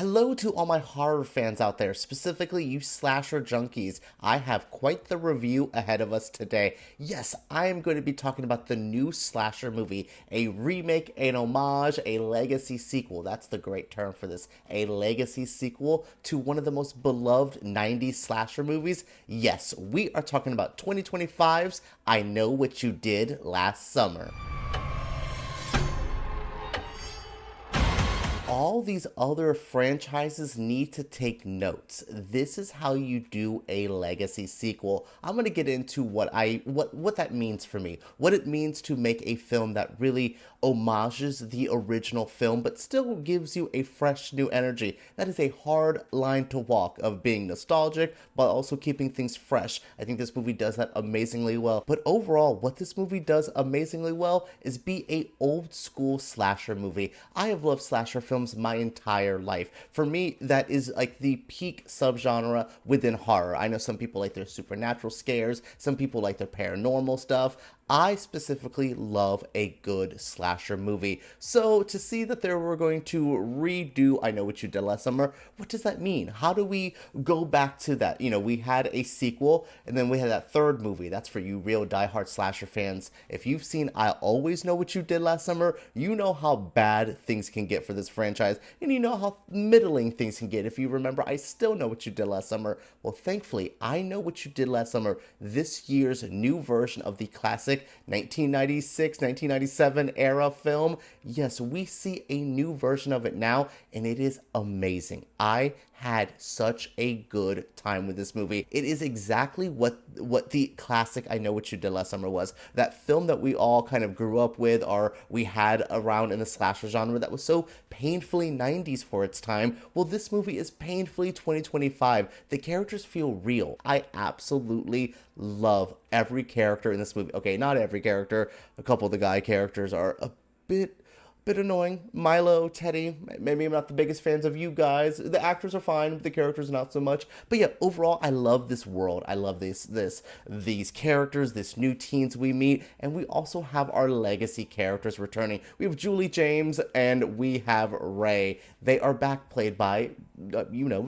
Hello to all my horror fans out there, specifically you slasher junkies. I have quite the review ahead of us today. Yes, I am going to be talking about the new slasher movie, a remake, an homage, a legacy sequel. That's the great term for this. A legacy sequel to one of the most beloved 90s slasher movies. Yes, we are talking about 2025's I Know What You Did Last Summer. All these other franchises need to take notes. This is how you do a legacy sequel. I'm going to get into what that means for me. What it means to make a film that really homages the original film but still gives you a fresh new energy. That is a hard line to walk of being nostalgic but also keeping things fresh. I think this movie does that amazingly well. But overall, what this movie does amazingly well is be a old school slasher movie. I have loved slasher films my entire life. For me, that is like the peak subgenre within horror. I know some people like their supernatural scares, some people like their paranormal stuff. I specifically love a good slasher movie. So to see that they were going to redo I Know What You Did Last Summer, what does that mean? How do we go back to that? We had a sequel and then we had that third movie. That's for you real diehard slasher fans. If you've seen I Always Know What You Did Last Summer, you know how bad things can get for this franchise and you know how middling things can get. If you remember, I Still Know What You Did Last Summer. Well, thankfully, I Know What You Did Last Summer, this year's new version of the classic 1996, 1997 era film. Yes, we see a new version of it now, and it is amazing. I had such a good time with this movie. It is exactly what the classic I Know What You Did Last Summer was. That film that we all kind of grew up with or we had around in the slasher genre that was so painfully 90s for its time. Well, this movie is painfully 2025. The characters feel real. I absolutely love every character in this movie. Okay, not every character. A couple of the guy characters are a bit annoying. Milo, Teddy, maybe I'm not the biggest fans of you guys. The actors are fine, the characters not so much. But yeah, overall, I love this world. I love these characters, this new teens we meet, and we also have our legacy characters returning. We have Julie James and we have Ray. They are back played by,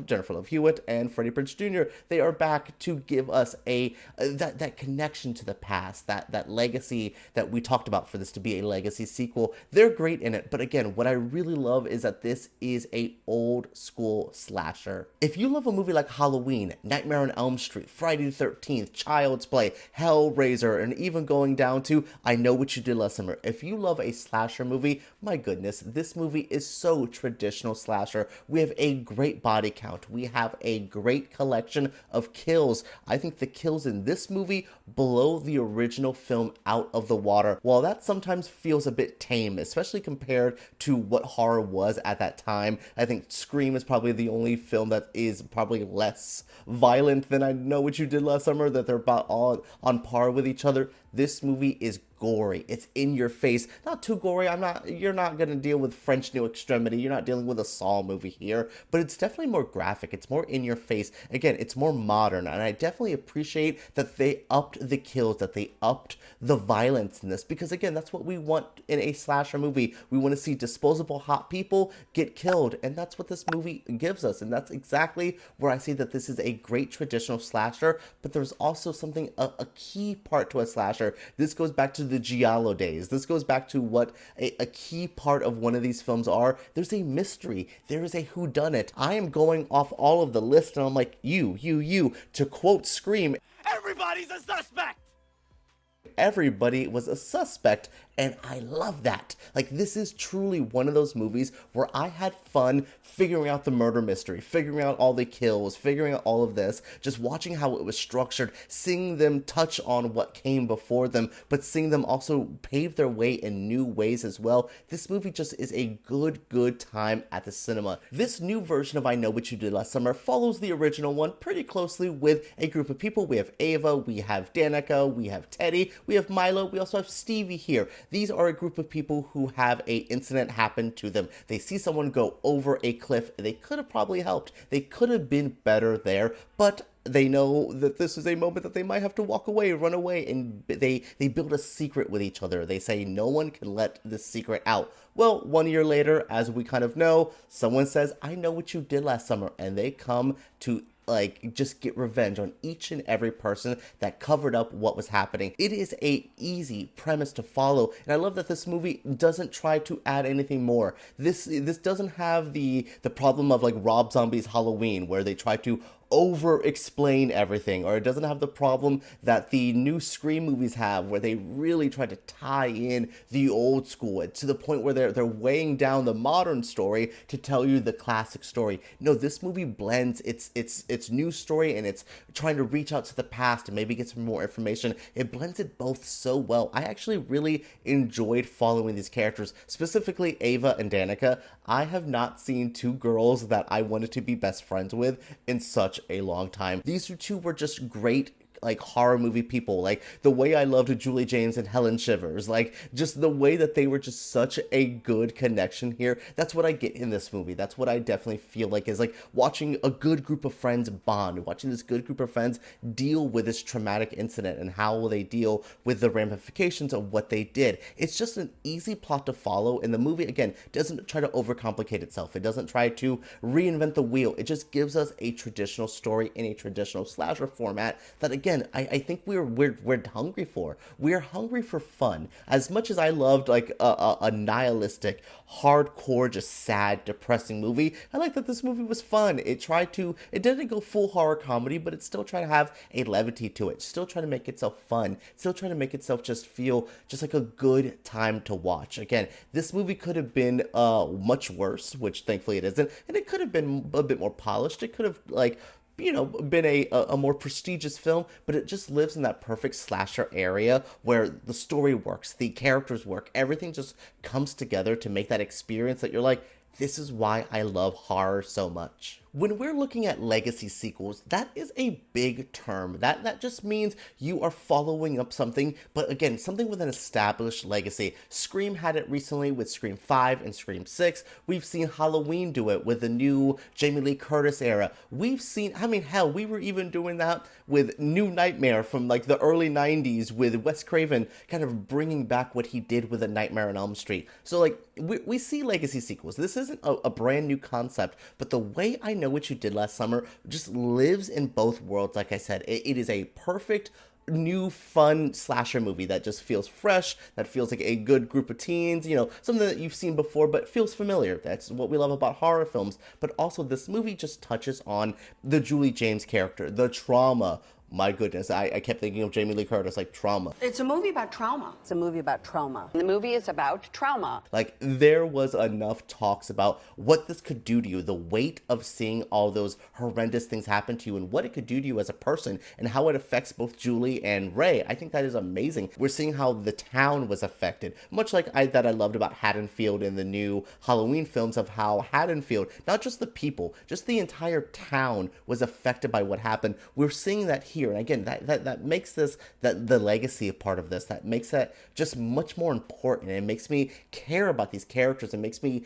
Jennifer Hewitt and Freddie Prinze Jr. They are back to give us that connection to the past, that legacy that we talked about for this to be a legacy sequel. They're great in it, but again, what I really love is that this is a old school slasher. If you love a movie like Halloween, Nightmare on Elm Street, Friday the 13th, Child's Play, Hellraiser, and even going down to I Know What You Did Last Summer, if you love a slasher movie, my goodness, this movie is so traditional slasher. We have a great body count. We have a great collection of kills. I think the kills in this movie blow the original film out of the water. While that sometimes feels a bit tame, especially compared to what horror was at that time. I think Scream is probably the only film that is probably less violent than I Know What You Did Last Summer, that they're about on par with each other. This movie is gory. It's in your face. Not too gory. You're not going to deal with French New Extremity. You're not dealing with a Saw movie here, but it's definitely more graphic. It's more in your face. Again, it's more modern, and I definitely appreciate that they upped the kills, that they upped the violence in this, because again, that's what we want in a slasher movie. We want to see disposable hot people get killed, and that's what this movie gives us, and that's exactly where I see that this is a great traditional slasher, but there's also something, a key part to a slasher. This goes back to the Giallo days. This goes back to what a key part of one of these films are. There's a mystery. There is a whodunit. I am going off all of the list, and I'm like, you. To quote Scream, everybody's a suspect! Everybody was a suspect, and I love that. Like, this is truly one of those movies where I had fun figuring out the murder mystery, figuring out all the kills, figuring out all of this, just watching how it was structured, seeing them touch on what came before them, but seeing them also pave their way in new ways as well. This movie just is a good time at the cinema. This new version of I Know What You Did Last Summer follows the original one pretty closely with a group of people. We have Ava, we have Danica, we have Teddy, we have Milo, we also have Stevie here. These are a group of people who have a incident happen to them. They see someone go over a cliff. They could have probably helped. They could have been better there, but they know that this is a moment that they might have to walk away, run away, and they build a secret with each other. They say no one can let this secret out. Well, 1 year later, as we kind of know, someone says, I know what you did last summer, and they come to like just get revenge on each and every person that covered up what was happening. It is a easy premise to follow, and I love that this movie doesn't try to add anything more. This doesn't have the problem of like Rob Zombie's Halloween, where they try to over-explain everything, or it doesn't have the problem that the new Scream movies have, where they really try to tie in the old school to the point where they're weighing down the modern story to tell you the classic story. No, this movie blends its new story and it's trying to reach out to the past and maybe get some more information. It blends it both so well. I actually really enjoyed following these characters, specifically Ava and Danica. I have not seen two girls that I wanted to be best friends with in such a long time. These two were just great like horror movie people, like the way I loved Julie James and Helen Shivers, like just the way that they were just such a good connection here. That's what I get in this movie. That's what I definitely feel like is like watching a good group of friends bond, watching this good group of friends deal with this traumatic incident and how will they deal with the ramifications of what they did. It's just an easy plot to follow, and the movie again doesn't try to overcomplicate itself. It doesn't try to reinvent the wheel. It just gives us a traditional story in a traditional slasher format that again I think we're hungry for. We're hungry for fun. As much as I loved like a nihilistic, hardcore, just sad, depressing movie, I like that this movie was fun. It didn't go full horror comedy, but it still tried to have a levity to it. Still trying to make itself fun. Still trying to make itself just feel just like a good time to watch. Again, this movie could have been much worse, which thankfully it isn't, and it could have been a bit more polished. It could have like been a more prestigious film, but it just lives in that perfect slasher area where the story works, the characters work, everything just comes together to make that experience that you're like, this is why I love horror so much. When we're looking at legacy sequels, that is a big term. That just means you are following up something, but again, something with an established legacy. Scream had it recently with Scream 5 and Scream 6. We've seen Halloween do it with the new Jamie Lee Curtis era. We've seen, I mean, hell, we were even doing that with New Nightmare from like the early 90s with Wes Craven kind of bringing back what he did with A Nightmare on Elm Street. So like, we see legacy sequels. This isn't a brand new concept, but the way I Know What You Did Last Summer just lives in both worlds. Like I said, it is a perfect new fun slasher movie that just feels fresh, that feels like a good group of teens, something that you've seen before but feels familiar. That's what we love about horror films. But also this movie just touches on the Julie James character, the trauma. My goodness, I kept thinking of Jamie Lee Curtis, like trauma. It's a movie about trauma. It's a movie about trauma. The movie is about trauma. Like, there was enough talks about what this could do to you, the weight of seeing all those horrendous things happen to you and what it could do to you as a person and how it affects both Julie and Ray. I think that is amazing. We're seeing how the town was affected, much like I loved about Haddonfield in the new Halloween films, of how Haddonfield, not just the people, just the entire town was affected by what happened. We're seeing that here. And again, that makes this, the legacy a part of this, that makes that just much more important. It makes me care about these characters. It makes me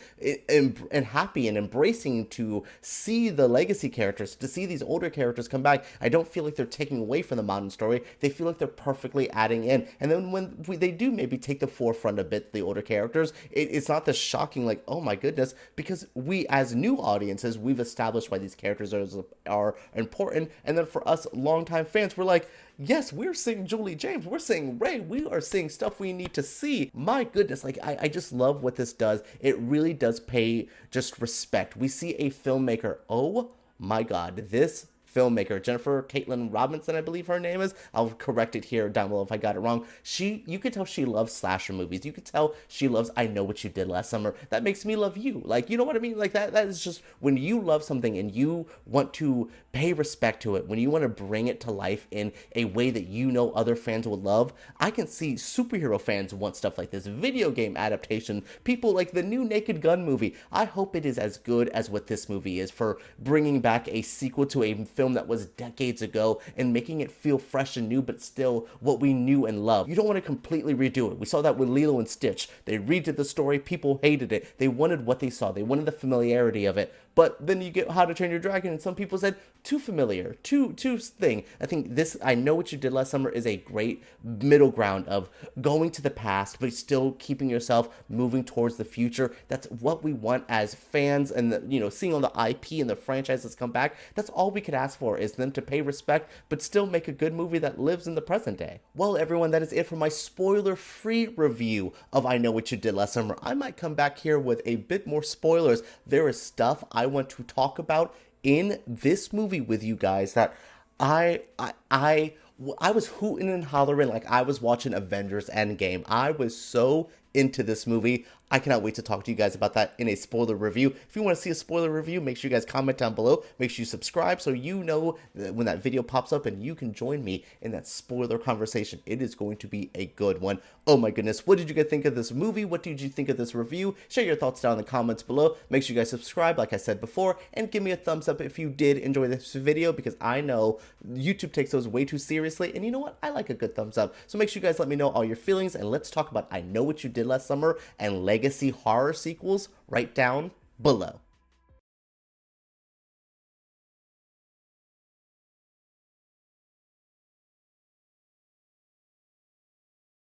and happy and embracing to see the legacy characters, to see these older characters come back. I don't feel like they're taking away from the modern story. They feel like they're perfectly adding in. And then when they do maybe take the forefront a bit, the older characters, it's not this shocking, like, oh my goodness, because we as new audiences, we've established why these characters are important. And then for us longtime fans, we're like, yes, we're seeing Julie James, we're seeing Ray, we are seeing stuff we need to see. My goodness, like I just love what this does. It really does pay just respect. We see a filmmaker, oh my god, this filmmaker, Jennifer Kaytin Robinson, I believe her name is. I'll correct it here down below if I got it wrong. You could tell she loves slasher movies. You could tell she loves I Know What You Did Last Summer. That makes me love you. Like, you know what I mean? Like that is just when you love something and you want to pay respect to it, when you want to bring it to life in a way that other fans will love. I can see superhero fans want stuff like this, video game adaptation, people like the new Naked Gun movie. I hope it is as good as what this movie is for bringing back a sequel to a film film that was decades ago and making it feel fresh and new, but still what we knew and loved. You don't want to completely redo it. We saw that with Lilo and Stitch. They redid the story, people hated it. They wanted what they saw. They wanted the familiarity of it. But then you get How to Train Your Dragon, and some people said, too familiar, too thing. I think this, I Know What You Did Last Summer, is a great middle ground of going to the past, but still keeping yourself moving towards the future. That's what we want as fans, and seeing all the IP and the franchises come back. That's all we could ask for, is them to pay respect, but still make a good movie that lives in the present day. Well, everyone, that is it for my spoiler-free review of I Know What You Did Last Summer. I might come back here with a bit more spoilers. There is stuff I want to talk about in this movie with you guys that I was hooting and hollering like I was watching Avengers Endgame. I was so into this movie. I cannot wait to talk to you guys about that in a spoiler review. If you want to see a spoiler review, make sure you guys comment down below. Make sure you subscribe so you know when that video pops up and you can join me in that spoiler conversation. It is going to be a good one. Oh my goodness. What did you guys think of this movie? What did you think of this review? Share your thoughts down in the comments below. Make sure you guys subscribe like I said before, and give me a thumbs up if you did enjoy this video, because I know YouTube takes those way too seriously, and you know what? I like a good thumbs up. So make sure you guys let me know all your feelings, and let's talk about I Know What You Did Last Summer and legacy horror sequels right down below.